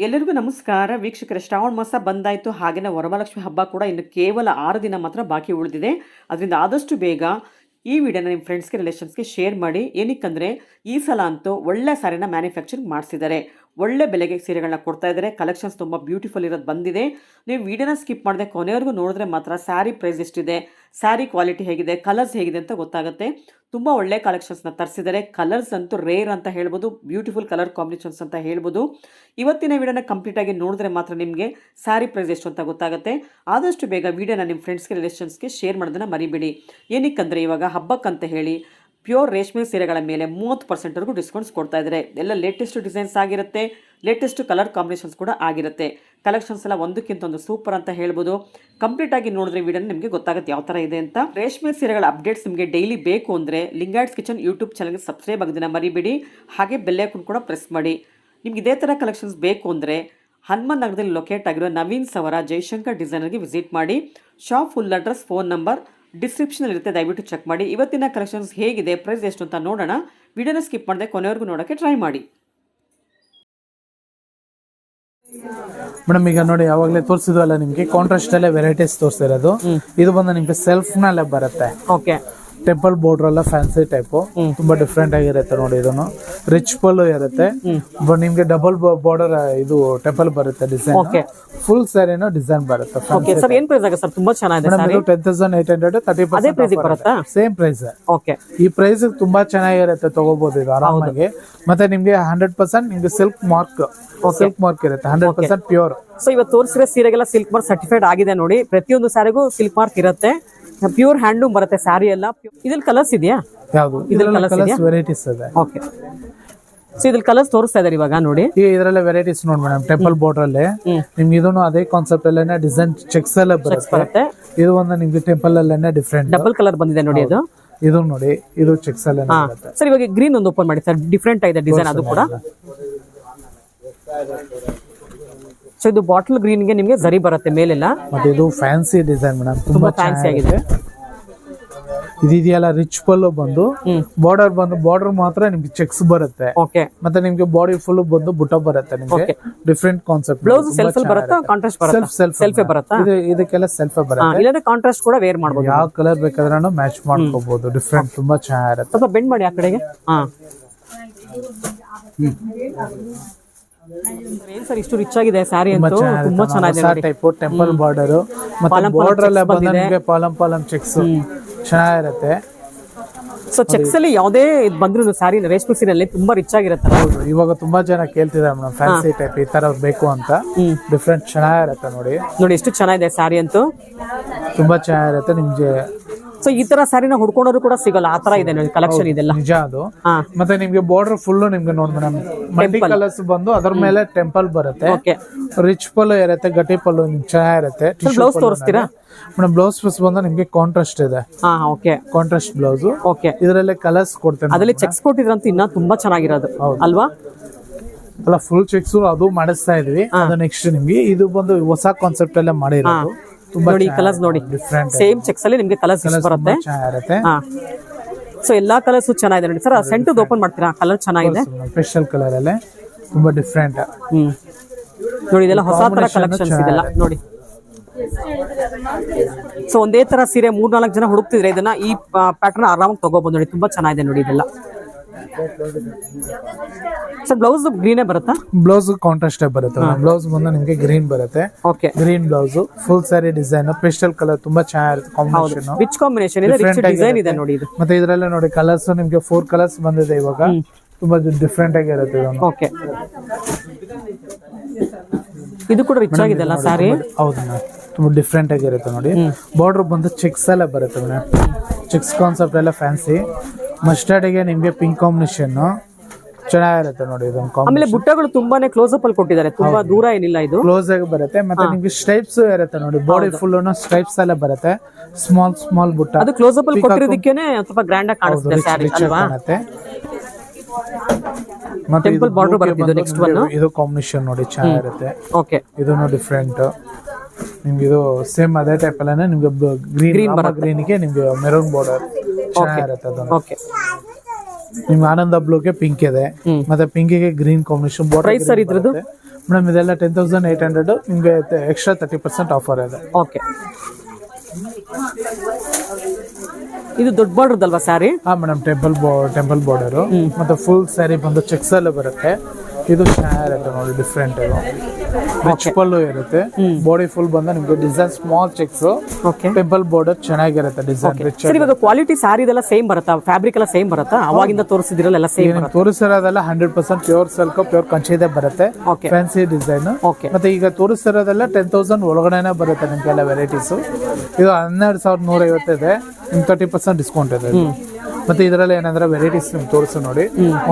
ಎಲ್ಲರಿಗೂ ನಮಸ್ಕಾರ ವೀಕ್ಷಕರೇ. ಶ್ರಾವಣ ಮಾಸ ಬಂದಾಯಿತು. ಹಾಗೆಯೇ ವರಮಹಾಲಕ್ಷ್ಮಿ ಹಬ್ಬ ಕೂಡ ಇನ್ನು ಕೇವಲ 6 ದಿನ ಮಾತ್ರ ಬಾಕಿ ಉಳಿದಿದೆ. ಅದರಿಂದ ಆದಷ್ಟು ಬೇಗ ಈ ವಿಡಿಯೋನ ನಿಮ್ಮ ಫ್ರೆಂಡ್ಸ್ಗೆ ರಿಲೇಷನ್ಸ್ಗೆ ಶೇರ್ ಮಾಡಿ. ಏನಕ್ಕಂದರೆ ಈ ಸಲ ಅಂತೂ ಒಳ್ಳೆ ಸ್ಯಾರಿನ ಮ್ಯಾನುಫ್ಯಾಕ್ಚರಿಂಗ್ ಮಾಡಿಸಿದ್ದಾರೆ. ಒಳ್ಳೆ ಬೆಲೆಗೆ ಸೀರೆಗಳನ್ನ ಕೊಡ್ತಾ ಇದ್ದಾರೆ. ಕಲೆಕ್ಷನ್ಸ್ ತುಂಬ ಬ್ಯೂಟಿಫುಲ್ ಇರೋದು ಬಂದಿದೆ. ನೀವು ವಿಡಿಯೋನ ಸ್ಕಿಪ್ ಮಾಡದೆ ಕೊನೆವರೆಗೂ ನೋಡಿದ್ರೆ ಮಾತ್ರ ಸ್ಯಾರಿ ಪ್ರೈಸ್ ಎಷ್ಟಿದೆ, ಸ್ಯಾರಿ ಕ್ವಾಲಿಟಿ ಹೇಗಿದೆ, ಕಲರ್ಸ್ ಹೇಗಿದೆ ಅಂತ ಗೊತ್ತಾಗುತ್ತೆ. ತುಂಬ ಒಳ್ಳೆ ಕಲೆಕ್ಷನ್ಸ್ನ ತರಿಸಿದ್ದಾರೆ. ಕಲರ್ಸ್ ಅಂತೂ ರೇರ್ ಅಂತ ಹೇಳ್ಬೋದು, ಬ್ಯೂಟಿಫುಲ್ ಕಲರ್ ಕಾಂಬಿನೇಷನ್ಸ್ ಅಂತ ಹೇಳ್ಬೋದು. ಇವತ್ತಿನ ವಿಡಿಯೋನ ಕಂಪ್ಲೀಟಾಗಿ ನೋಡಿದ್ರೆ ಮಾತ್ರ ನಿಮಗೆ ಸ್ಯಾರಿ ಪ್ರೈಸ್ ಎಷ್ಟು ಅಂತ ಗೊತ್ತಾಗುತ್ತೆ. ಆದಷ್ಟು ಬೇಗ ವಿಡಿಯೋನ ನಿಮ್ಮ ಫ್ರೆಂಡ್ಸ್ಗೆ ರಿಲೇಷನ್ಸ್ಗೆ ಶೇರ್ ಮಾಡೋದನ್ನ ಮರಿಬೇಡಿ. ಏನಕ್ಕಂದರೆ ಇವಾಗ ಹಬ್ಬಕ್ಕಂತ ಹೇಳಿ ಪ್ಯೂರ್ ರೇಷ್ಮೆ ಸೀರೆಗಳ ಮೇಲೆ 30%ವರೆಗೂ ಡಿಸ್ಕೌಂಟ್ಸ್ ಕೊಡ್ತಾ ಇದ್ದಾರೆ. ಎಲ್ಲ ಲೇಟೆಸ್ಟ್ ಡಿಸೈನ್ಸ್ ಆಗಿರುತ್ತೆ, ಲೇಟೆಸ್ಟ್ ಕಲರ್ ಕಾಂಬಿನೇಷನ್ಸ್ ಕೂಡ ಆಗಿರುತ್ತೆ. ಕಲೆಕ್ಷನ್ಸ್ ಎಲ್ಲ ಒಂದಕ್ಕಿಂತ ಒಂದು ಸೂಪರ್ ಅಂತ ಹೇಳ್ಬೋದು. ಕಂಪ್ಲೀಟಾಗಿ ನೋಡಿದ್ರೆ ವಿಡಿಯೋನ ನಿಮಗೆ ಗೊತ್ತಾಗುತ್ತೆ ಯಾವ ಥರ ಇದೆ ಅಂತ. ರೇಷ್ಮೆ ಸೀರೆಗಳ ಅಪ್ಡೇಟ್ಸ್ ನಿಮಗೆ ಡೈಲಿ ಬೇಕು ಅಂದರೆ ಲಿಂಗಾಯಟ್ಸ್ ಕಿಚನ್ ಯೂಟ್ಯೂಬ್ ಚಾನಲ್ಗೆ ಸಬ್ಸ್ಕ್ರೈಬ್ ಆಗೋದನ್ನ ಮರಿಬೇಡಿ. ಹಾಗೆ ಬೆಲ್ ಐಕಾನ್ ಕೂಡ ಪ್ರೆಸ್ ಮಾಡಿ. ನಿಮ್ಗೆ ಇದೇ ಥರ ಕಲೆಕ್ಷನ್ಸ್ ಬೇಕು ಅಂದರೆ ಹನುಮಾನ್ ನಗರದಲ್ಲಿ ಲೊಕೇಟ್ ಆಗಿರೋ ನವೀನ್ ಸವರ ಜೈಶಂಕರ್ ಡಿಸೈನರ್ಗೆ ವಿಸಿಟ್ ಮಾಡಿ. Shop full address, phone number description ಇರುತ್ತೆ, ದಯವಿಟ್ಟು ಚೆಕ್ ಮಾಡಿ. ಇವತ್ತಿನ ಕಲೆಕ್ಷನ್ಸ್ ಹೇಗಿದೆ, ಪ್ರೈಸ್ ಎಷ್ಟು ಅಂತ ನೋಡೋಣ. ವಿಡಿಯೋನ ಸ್ಕಿಪ್ ಮಾಡದೆ ಕೊನೆವರೆಗೂ ನೋಡೋಕ್ಕೆ ಟ್ರೈ ಮಾಡಿ. ಮೇಡಮ್ ಈಗ ನೋಡಿ ಯಾವಾಗಲೇ ತೋರಿಸಿದ್ವಲ್ಲ ನಿಮಗೆ ಕಾಂಟ್ರಾಸ್ಟ್ ಅಲ್ಲೇ ವೆರೈಟೀಸ್ ತೋರಿಸಿರೋದು. ಇದು ಬಂದು ನಿಮಗೆ ಸೆಲ್ಫ್ ನಲ್ಲೇ ಬರುತ್ತೆ. ಓಕೆ, ಟೆಂಪಲ್ ಬಾರ್ಡರ್ ಎಲ್ಲ ಫ್ಯಾನ್ಸಿ ಟೈಪ್ ತುಂಬಾ ಡಿಫ್ರೆಂಟ್ ಆಗಿರುತ್ತೆ ನೋಡಿ. ಇದನ್ನು ರಿಚ್ ಪಲ್ಲು ಇರುತ್ತೆ, ನಿಮ್ಗೆ ಡಬಲ್ ಬಾರ್ಡರ್ ಇದು ಟೆಂಪಲ್ ಬರುತ್ತೆ ಡಿಸೈನ್. ಫುಲ್ ಸ್ಯಾರಿನೂ ಡಿಸೈನ್ ಬರುತ್ತೆ. ಸರ್ ಏನ್ ಪ್ರೈಸ್ ಆಗುತ್ತೆ ಸರ್? ತುಂಬಾ ಚೆನ್ನಾಗಿದೆ. 10,800 30% ಬರುತ್ತೆ. Same price. ಓಕೆ, ಈ ಪ್ರೈಸ್ ತುಂಬಾ ಚೆನ್ನಾಗಿರುತ್ತೆ, ತಗೋಬಹುದು ಇದು ಆರಾಮಾಗಿ. ಮತ್ತೆ ನಿಮ್ಗೆ 100% ನಿಮ್ಗೆ ಸಿಲ್ಕ್ ಮಾರ್ಕ್ ಇರುತ್ತೆ, 100% ಪ್ಯೂರ್. ಸೊ ಇವತ್ತು ತೋರಿಸಿರೋ ಸೀರೆಗೆಲ್ಲ ಸಿಲ್ಕ್ ಮಾರ್ಕ್ ಸರ್ಟಿಫೈಡ್ ಆಗಿದೆ ನೋಡಿ. ಪ್ರತಿಯೊಂದು ಸ್ಯಾರಿಗೂ ಸಿಲ್ಕ್ ಮಾರ್ಕ್ ಇರುತ್ತೆ. ಪ್ಯೂರ್ ಹ್ಯಾಂಡ್ಲೂಮ್ ಬರುತ್ತೆ ಸ್ಯಾರಿ ಎಲ್ಲ. ಇದ್ರಲ್ಲಿ ಕಲರ್ಸ್ ಇದೆಯಾ? ಯಾವುದು? ಇದ್ರಲ್ಲಿ ಕಲರ್ಸ್ ವೆರೈಟೀಸ್ ಇದೆ. ಓಕೆ, ಸೊ ಇದ್ರಲ್ಲಿ ಕಲರ್ಸ್ ತೋರಿಸ್ತಾ ಇದಾರೆ ಇವಾಗ ನೋಡಿ. ಇದರಲ್ಲೇ ವೆರೈಟೀಸ್ ನೋಡಿ ಮೇಡಮ್. ಟೆಂಪಲ್ ಬಾರ್ಡರ್ ಅಲ್ಲಿ ನಿಮ್ಗೆ ಇದನ್ನು ಅದೇ ಕಾನ್ಸೆಪ್ಟ್ ಅಲ್ಲೇನೆ ಡಿಸೈನ್ ಚೆಕ್ಸ್ ಎಲ್ಲ ಬರುತ್ತೆ. ಇದು ಒಂದು ನಿಮ್ಗೆ ಟೆಂಪಲ್ ಅಲ್ಲೇನೆ ಡಿಫ್ರೆಂಟ್ ಡಬಲ್ ಕಲರ್ ಬಂದಿದೆ ನೋಡಿ. ಇದು ನೋಡಿ, ಇದು ಚೆಕ್ಸ್ ಅಲ್ಲೇ ಬರುತ್ತೆ. ಸರ್ ಇವಾಗ ಗ್ರೀನ್ ಒಂದು ಓಪನ್ ಮಾಡಿ ಸರ್, ಡಿಫ್ರೆಂಟ್ ಆಗಿದೆ ಡಿಸೈನ್ ಅದು ಕೂಡ. ಸೊ ಇದು ಬಾಟಲ್ ಗ್ರೀನ್ ಗೆ ನಿಮಗೆ ಜರಿ ಬರುತ್ತೆ ಮೇಲೆಲ್ಲ. ಮತ್ತೆ ಇದು ಫ್ಯಾನ್ಸಿ ಡಿಸೈನ್ ಮೇಡಮ್, ತುಂಬಾ ಫ್ಯಾನ್ಸಿ ಆಗಿದೆ. ಇದೆಯಲ್ಲ ರಿಚ್ ಪಲ್ಲು ಬಂದು ಬಾರ್ಡರ್ ಮಾತ್ರ ನಿಮ್ಗೆ ಚೆಕ್ಸ್ ಬರುತ್ತೆ. ಓಕೆ, ಮತ್ತೆ ನಿಮ್ಗೆ ಬಾಡಿ ಫುಲ್ ಬಂದು ಬುಟ್ಟ ಬರುತ್ತೆ. ನಿಮ್ಗೆ ಡಿಫ್ರೆಂಟ್ ಕಾನ್ಸೆಪ್ಟ್. ಬ್ಲೌಸ್ ಸೆಲ್ಫ್ ಬರುತ್ತಾ, ಕಾಂಟ್ರಾಸ್ಟ್ ಬರುತ್ತಾ? ಸೆಲ್ಫ್ ಬರುತ್ತಾ? ಇದಕ್ಕೆಲ್ಲ ಸೆಲ್ಫ್ ಬರುತ್ತೆ. ಇಲ್ಲದೆ ಕಾಂಟ್ರಾಸ್ಟ್ ಕೂಡ ವೇರ್ ಮಾಡಬಹುದು. ಯಾವ ಕಲರ್ ಬೇಕಾದ್ರೂ ಮ್ಯಾಚ್ ಮಾಡ್ಕೋಬಹುದು. ಡಿಫ್ರೆಂಟ್ ತುಂಬಾ ಚೆನ್ನಾಗಿರುತ್ತೆ. ಸ್ವಲ್ಪ ಬೆಂಡ್ ಮಾಡಿ ಆ ಕಡೆಗೆ. ಏನ್ ಸರ್ ಇಷ್ಟು ರಿಚ್ ಆಗಿದೆ ಸ್ಯಾರಿ ಅಂತೂ ತುಂಬಾ ಚೆನ್ನಾಗಿದೆ. ಟೈಪ್ ಟೆಂಪಲ್ ಬಾರ್ಡರ್ ಮತ್ತೆ ಬಾರ್ಡರ್ ಎಲ್ಲ ಬಂದಿದೆ. ಪಾಲಂ ಚೆಕ್ಸ್ ಚೆನ್ನಾಗಿರುತ್ತೆ. ಸೊ ಚೆಕ್ಸ್ ಅಲ್ಲಿ ಯಾವುದೇ ಇದು ಬಂದ್ರು ಸ್ಯಾರಿ ರೇಷ್ಮೆ ಸೀರೆಯಲ್ಲಿ ತುಂಬಾ ರಿಚ್ ಆಗಿರುತ್ತೆ. ಹೌದು, ಇವಾಗ ತುಂಬಾ ಜನ ಕೇಳ್ತಿದ್ದಾರೆ ಮೇಡಮ್ ಫ್ಯಾನ್ಸಿ ಟೈಪ್ ಈ ತರ ಬೇಕು ಅಂತ. ಡಿಫ್ರೆಂಟ್ ಚೆನ್ನಾಗಿರುತ್ತೆ ನೋಡಿ. ಎಷ್ಟು ಚೆನ್ನಾಗಿದೆ ಸ್ಯಾರಿ ಅಂತೂ, ತುಂಬಾ ಚೆನ್ನಾಗಿರುತ್ತೆ ನಿಮ್ಗೆ. ಸೊ ಈ ತರ ಸ್ಯಾರಿನ ಹುಡ್ಕೊಂಡ್ರು ಕೂಡ ಸಿಗಲ್ಲ, ಆ ತರ ಇದೆ ನೋಡಿ ಕಲೆಕ್ಷನ್ ಇದೆಲ್ಲ. ನಿಜ ಅದು. ಮತ್ತೆ ನಿಮ್ಗೆ ಬಾರ್ಡರ್ ಫುಲ್ ನಿಮ್ಗೆ ನೋಡಿ ಮೇಡಮ್, ಮಲ್ಟಿ ಕಲರ್ಸ್ ಬಂದು ಅದ್ರ ಮೇಲೆ ಟೆಂಪಲ್ ಬರುತ್ತೆ. ರಿಚ್ ಪಲ್ಲು ಇರುತ್ತೆ, ಗಟ್ಟಿ ಪಲ್ಲು ನಿಮ್ಗೆ ಚೆನ್ನಾಗಿರುತ್ತೆ. ಬ್ಲೌಸ್ ತೋರಿಸ್ತೀರಾ ಮೇಡಮ್? ಬ್ಲೌಸ್ ಪೀಸ್ ಬಂದು ನಿಮ್ಗೆ ಕಾಂಟ್ರಾಸ್ಟ್ ಇದೆ. Contrast blouse. ಇದರಲ್ಲಿ ಕಲರ್ಸ್ ಕೊಡ್ತೇನೆ. ಅದರಲ್ಲಿ ಚೆಕ್ಸ್ ಕೊಟ್ಟಿದ್ರಂತೂ ಇನ್ನ ತುಂಬಾ ಚೆನ್ನಾಗಿರೋದು ಅಲ್ವಾ? ಅಲ್ಲ, ಫುಲ್ ಚೆಕ್ಸ್ ಅದು ಮಾಡಿಸ್ತಾ ಇದೀವಿ. ಅದು ನೆಕ್ಸ್ಟ್ ನಿಮ್ಗೆ ಇದು ಬಂದು ಹೊಸ ಕಾನ್ಸೆಪ್ಟ್ ಎಲ್ಲ ಮಾಡಿರೋದು. ನೋಡಿ ಕಲರ್ಸ್ ನೋಡಿ, ಸೇಮ್ ಚೆಕ್ಸ್ ಅಲ್ಲಿ ನಿಮ್ಗೆ ಕಲರ್ಸ್ ಬರುತ್ತೆ. ಸೊ ಎಲ್ಲಾ ಕಲರ್ಸ್ ಚೆನ್ನಾಗಿದೆ ನೋಡಿ. ಸರ್ ಸೆಂಟ್ ಓಪನ್ ಮಾಡ್ತೀರಾ? ಕಲರ್ ಚೆನ್ನಾಗಿದೆ, ಸ್ಪೆಷಲ್ ಕಲರ್ ಅಲ್ಲೇ ತುಂಬಾ ಡಿಫ್ರೆಂಟ್. ನೋಡಿ ಇದೆಲ್ಲ ಹೊಸ ತರ ಕಲೆಕ್ಷನ್ಸ್ ಇದೆಲ್ಲ ನೋಡಿ. ಸೊ ಒಂದೇ ತರ ಸೀರೆ 3-4 ಜನ ಹುಡುಕ್ತಿದ್ರೆ ಇದನ್ನ ಈ ಪ್ಯಾಟರ್ನ್ ಆರಾಮಾಗಿ ತಗೋಬಹುದು ನೋಡಿ. ತುಂಬಾ ಚೆನ್ನಾಗಿದೆ ನೋಡಿ ಇದೆಲ್ಲ. ಸರ್ ಬ್ಲೌಸ್ ಗ್ರೀನೇ ಬರುತ್ತಾ? ಬ್ಲೌಸ್ ಕಾಂಟ್ರಾಸ್ಟ್ ಬರುತ್ತೆ. ಬ್ಲೌಸ್ ಬಂದು ನಿಮ್ಗೆ ಗ್ರೀನ್ ಬರುತ್ತೆ. Okay, green blouse, full sari design, pastel colour ತುಂಬಾ ಚೆನ್ನಾಗಿರುತ್ತೆ. ಕಾಂಬಿನೇಷನ್ ರಿಚ್ ಕಾಂಬಿನೇಷನ್ ಇದೆ, ರಿಚ್ ಡಿಸೈನ್ ಇದೆ ನೋಡಿ ಇದು. ಮತ್ತೆ ಇದರಲ್ಲೇ ನೋಡಿ ಕಲರ್ಸ್ ನಿಮ್ಗೆ 4 ಕಲರ್ಸ್ ಬಂದಿದೆ ಇವಾಗ. ತುಂಬಾ ಡಿಫ್ರೆಂಟ್ ಆಗಿರುತ್ತೆ ಇದು. ಓಕೆ, ಇದು ಕೂಡ ರಿಚ್ ಆಗಿದೆ ಅಲ್ಲ ಸ್ಯಾರಿ? ಹೌದು ಮೇಡಮ್, ತುಂಬಾ ಡಿಫ್ರೆಂಟ್ ಆಗಿರುತ್ತೆ ನೋಡಿ. ಬಾರ್ಡರ್ ಬಂದು ಚೆಕ್ಸ್ ಎಲ್ಲ ಬರುತ್ತೆ ಮೇಡಮ್. ಚೆಕ್ಸ್ ಕಾನ್ಸೆಪ್ಟ್ ಎಲ್ಲ ಫ್ಯಾನ್ಸಿ. ಮಸ್ಟರ್ಡ್ ಗೆ ನಿಮ್ಗೆ ಪಿಂಕ್ ಕಾಂಬಿನೇಷನ್ ಚೆನ್ನಾಗಿರುತ್ತೆ ನೋಡಿ. ಆಮೇಲೆ ಬುಟ್ಟಗಳು ತುಂಬಾನೇ ಕ್ಲೋಸ್ ಅಪ್ ಅಲ್ಲಿ ಕೊಟ್ಟಿದ್ದಾರೆ, ತುಂಬಾ ದೂರ ಏನಿಲ್ಲ, ಇದು ಕ್ಲೋಸ್ ಆಗಿ ಬರುತ್ತೆ. ಮತ್ತೆ ನಿಮ್ಗೆ ಸ್ಟ್ರೈಪ್ಸ್ ಇರುತ್ತೆ ನೋಡಿ, ಬಾಡಿ ಫುಲ್ ಸ್ಟ್ರೈಪ್ಸ್ ಎಲ್ಲ ಬರುತ್ತೆ. ಸ್ಮಾಲ್ ಬುಟ್ಟ. ಅದು ಕ್ಲೋಸ್ ಅಪ್ ಅಲ್ಲಿ ಕೊಟ್ಟಿರೋದಕ್ಕೇನೆ ಸ್ವಲ್ಪ ಗ್ರ್ಯಾಂಡ್ ಆಗಿ ಕಾಣಿಸುತ್ತೆ ಸ್ಯಾರಿ ಅಲ್ವಾ? ಮತ್ತೆ ಟೆಂಪಲ್ ಬಾರ್ಡರ್ ಬರುತ್ತೆ. ನೆಕ್ಸ್ಟ್ ಒನ್ ಇದು ಕಾಂಬಿನೇಷನ್ ನೋಡಿ ಚೆನ್ನಾಗಿರುತ್ತೆ. ಓಕೆ, ಇದನ್ನು ಡಿಫ್ರೆಂಟ್. ನಿಮ್ಗೆ ಇದು ಸೇಮ್ ಅದೇ ಟೈಪ್ ಅಲ್ಲೇ ನಿಮ್ಗೆ ಗ್ರೀನ್ ಗೆ ನಿಮ್ಗೆ ಮೆರೂನ್ ಬಾರ್ಡರ್ ಚೆನ್ನಾಗಿರುತ್ತೆ. ಅದನ್ನು ಓಕೆ, ನಿಮ್ಗೆ ಆನಂದ ಬ್ಲೂಗೆ ಪಿಂಕ್ ಇದೆ, ಮತ್ತೆ ಪಿಂಕ್ ಗೆ green combination border. Price sir ಇದ್ರದ್ದು ಮೇಡಮ್ ಇದೆಲ್ಲ 10,800 ನಿಮಗೆ ಎಕ್ಸ್ಟ್ರಾ 30% ಆಫರ್ ಇದೆ. ಓಕೆ, ಇದು ದೊಡ್ಡ ಬಾರ್ಡರ್ದಲ್ವಾ ಸ್ಯಾರಿ? ಹಾ ಮೇಡಮ್, ಟೆಂಪಲ್ ಬಾರ್ಡರು ಮತ್ತೆ ಫುಲ್ ಸ್ಯಾರಿ ಬಂದು ಚೆಕ್ಸ್ ಎಲ್ಲ ಬರುತ್ತೆ. ಇದು ಚೆನ್ನಾಗಿರುತ್ತೆ ನೋಡಿ, ಡಿಫ್ರೆಂಟ್ ಇದು ರಿಚ್ ಪಲ್ಲು ಇರುತ್ತೆ. ಬಾಡಿ ಫುಲ್ ಬಂದು ನಿಮ್ಗೆ design small cheques, temple border ಚೆನ್ನಾಗಿರುತ್ತೆ ಡಿಸೈನ್ ರಿಚ್. ಸರ್, ಇವಾಗ ಕ್ವಾಲಿಟಿ ಸ್ಯಾರಿದೆಲ್ಲ ಸೇಮ್ ಬರುತ್ತಾ? ಫ್ಯಾಬ್ರಿಕ್ ಎಲ್ಲ ಸೇಮ್ ಬರುತ್ತಾ? ಅವಾಗಿಂದ ತೋರಿಸಿದಿರಲ್ಲ ಎಲ್ಲ ಸೇಮ್? ತೋರಿಸಿರೋದೆಲ್ಲ 100% ಪ್ಯೂರ್ ಸಿಲ್ಕ್, ಪ್ಯೂರ್ ಕಂಚಿದೆ ಬರುತ್ತೆ. Fancy design. ಮತ್ತೆ ಈಗ ತೋರಿಸಿರೋದೆಲ್ಲ 10,000 ಒಳಗಡೆನೆ ಬರುತ್ತೆ ನಿಮ್ಗೆಲ್ಲ ವೆರೈಟೀಸ್. ಇದು 12,150 ಇದೆ, ನಿಮ್ಗೆ 30% ಡಿಸ್ಕೌಂಟ್ ಇದೆ. ಮತ್ತೆ ಇದರಲ್ಲಿ ಏನಂದ್ರೆ ವೆರೈಟೀಸ್ ನಿಮ್ಗೆ ತೋರಿಸು ನೋಡಿ,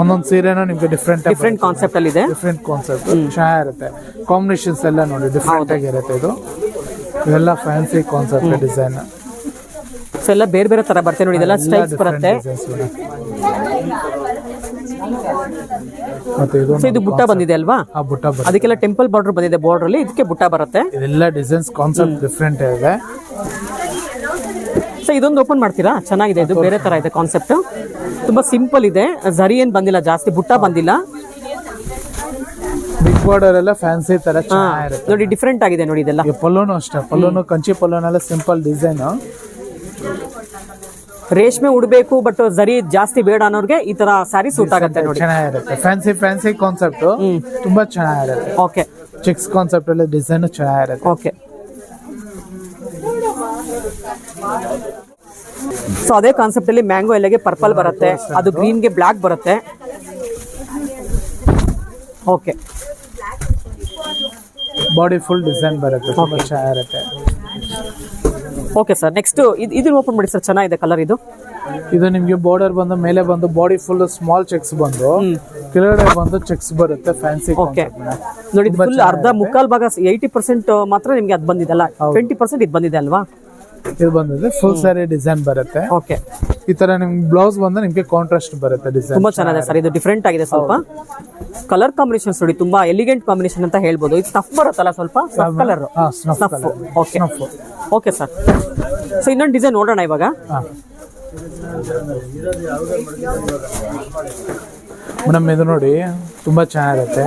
ಒಂದೊಂದು ಸೀರೆನೂ ನಿಮ್ಗೆ ಡಿಫ್ರೆಂಟ್ ಕಾನ್ಸೆಪ್ಟ್ ಅಲ್ಲಿ ಇದೆ. ಡಿಫ್ರೆಂಟ್ ಕಾನ್ಸೆಪ್ಟ್ ಚೆನ್ನಾಗಿರುತ್ತೆ. ಕಾಂಬಿನೇಷನ್ಸ್ ಎಲ್ಲ ನೋಡಿ ಡಿಫ್ರೆಂಟ್ ಆಗಿರುತ್ತೆ. ಇದೆಲ್ಲ ಫ್ಯಾನ್ಸಿ ಕಾನ್ಸೆಪ್ಟ್ ಡಿಸೈನ್. ಸೊ ಎಲ್ಲ ಬೇರೆ ಬೇರೆ ತರ ಬರುತ್ತೆ ನೋಡಿ, ಇದೆಲ್ಲ ಸ್ಟೈಲ್ಸ್ ಬರುತ್ತೆ. ಮತ್ತೆ ಇದು ಬುಟ್ಟ ಬಂದಿದೆ ಅಲ್ವಾ? ಅದಕ್ಕೆಲ್ಲ ಟೆಂಪಲ್ ಬಾರ್ಡರ್ ಬಂದಿದೆ. ಬಾರ್ಡರ್ ಅಲ್ಲಿ ಇದಕ್ಕೆ ಬುಟ್ಟ ಬರುತ್ತೆ. ಇದೆಲ್ಲ ಡಿಸೈನ್ಸ್ ಕಾನ್ಸೆಪ್ಟ್ ಡಿಫ್ರೆಂಟ್ ಇದೆ. ಸೊ ಇದೊಂದು ಓಪನ್ ಮಾಡ್ತೀರಾ? ಚೆನ್ನಾಗಿದೆ, ಇದು ಬೇರೆ ತರ ಇದೆ ಕಾನ್ಸೆಪ್ಟ್. ತುಂಬಾ ಸಿಂಪಲ್ ಇದೆ, ಝರಿ ಏನ್ ಬಂದಿಲ್ಲ, ಜಾಸ್ತಿ ಬುಟ್ಟ ಬಂದಿಲ್ಲ. ಬಿಗ್ ಬಾರ್ಡರ್ ಎಲ್ಲ ಫ್ಯಾನ್ಸಿ ತರ ಚೆನ್ನಾಗಿರುತ್ತೆ ನೋಡಿ, ಡಿಫ್ರೆಂಟ್ ಆಗಿದೆ ನೋಡಿ. ಇದೆಲ್ಲ ಪಲ್ಲೋನು ಅಷ್ಟೇ, ಪಲ್ಲೋನು ಕಂಚಿ ಪಲ್ಲೋನೆಲ್ಲ ಸಿಂಪಲ್ ಡಿಸೈನ್. ರೇಷ್ಮೆ ಉಡಬೇಕು ಬಟ್ ಝರಿ ಜಾಸ್ತಿ ಬೇಡ ಅನ್ನೋರ್ಗೆ ಈ ತರ ಸ್ಯಾರಿ ಸೂಟ್ ಆಗುತ್ತೆ ನೋಡಿ. ಚೆನ್ನಾಗಿರುತ್ತೆ, ಫ್ಯಾನ್ಸಿ ಕಾನ್ಸೆಪ್ಟ್ ತುಂಬಾ ಚೆನ್ನಾಗಿರುತ್ತೆ. ಓಕೆ, ಚೆಕ್ಸ್ ಕಾನ್ಸೆಪ್ಟ್ ಎಲ್ಲ ಡಿಸೈನ್ ಚೆನ್ನಾಗಿರುತ್ತೆ. ಓಕೆ, ಸೊ ಅದೇ ಕಾನ್ಸೆಪ್ಟ್ ಅಲ್ಲಿ ಮ್ಯಾಂಗೋ ಎಲ್ಲಗೆ ಪರ್ಪಲ್ ಬರುತ್ತೆ, ಅದು ಗ್ರೀನ್ಗೆ ಬ್ಲಾಕ್ ಬರುತ್ತೆ. ಓಕೆ, ಬಾಡಿ ಫುಲ್ ಡಿಸೈನ್ ಬರುತ್ತೆ, ತುಂಬಾ ಚೆನ್ನಾಗಿರುತ್ತೆ. ಓಕೆ ಸರ್, ನೆಕ್ಸ್ಟ್ ಇದನ್ನ ಓಪನ್ ಮಾಡಿ ಸರ್. ಚೆನ್ನಾಗಿದೆ ಕಲರ್ ಇದು. ಇದು ನಿಮ್ಗೆ ಬಾರ್ಡರ್ ಬಂದು ಮೇಲೆ ಬಂದು ಬಾಡಿ ಫುಲ್ ಸ್ಮಾಲ್ ಚೆಕ್ಸ್ ಬಂದು ಕೆಳಗಡೆ ಬಂದು ಚೆಕ್ಸ್ ಬರುತ್ತೆ. ಫ್ಯಾನ್ಸಿ. ಓಕೆ ನೋಡಿ, ಫುಲ್ ಅರ್ಧ ಮುಕ್ಕಾಲ್ ಭಾಗ 80% ಮಾತ್ರ ನಿಮ್ಗೆ ಅದು ಬಂದಿದೆ ಅಲ್ಲ, 20% ಇದು ಬಂದಿದೆ ಅಲ್ವಾ? ಇದು ಬಂದಿದೆ ಫುಲ್ ಸ್ಯಾರಿ ಡಿಸೈನ್ ಬರುತ್ತೆ. ಓಕೆ, ಈ ತರ ನಿಮ್ಗೆ ಬ್ಲೌಸ್ ಬಂದು ನಿಮ್ಗೆ ಕಾಂಟ್ರಾಸ್ಟ್ ಬರುತ್ತೆ ಡಿಸೈನ್. ತುಂಬಾ ಚೆನ್ನಾಗಿದೆ ಸರ್, ಇದು ಡಿಫ್ರೆಂಟ್ ಆಗಿದೆ. ಸ್ವಲ್ಪ ಕಲರ್ ಕಾಂಬಿನೇಷನ್ ನೋಡಿ, ತುಂಬಾ ಎಲಿಗೆಂಟ್ ಕಾಂಬಿನೇಷನ್ ಅಂತ ಹೇಳ್ಬೋದು. ಇದು ಸ್ಟಫ್ ಬರುತ್ತಲ್ಲ, ಸ್ವಲ್ಪ ಕಲರ್. ಓಕೆ ಸರ್, ಸೊ ಇನ್ನೊಂದು ಡಿಸೈನ್ ನೋಡೋಣ ಇವಾಗ. ಮೇಡಮ್ ಇದು ನೋಡಿ ತುಂಬಾ ಚೆನ್ನಾಗಿರುತ್ತೆ.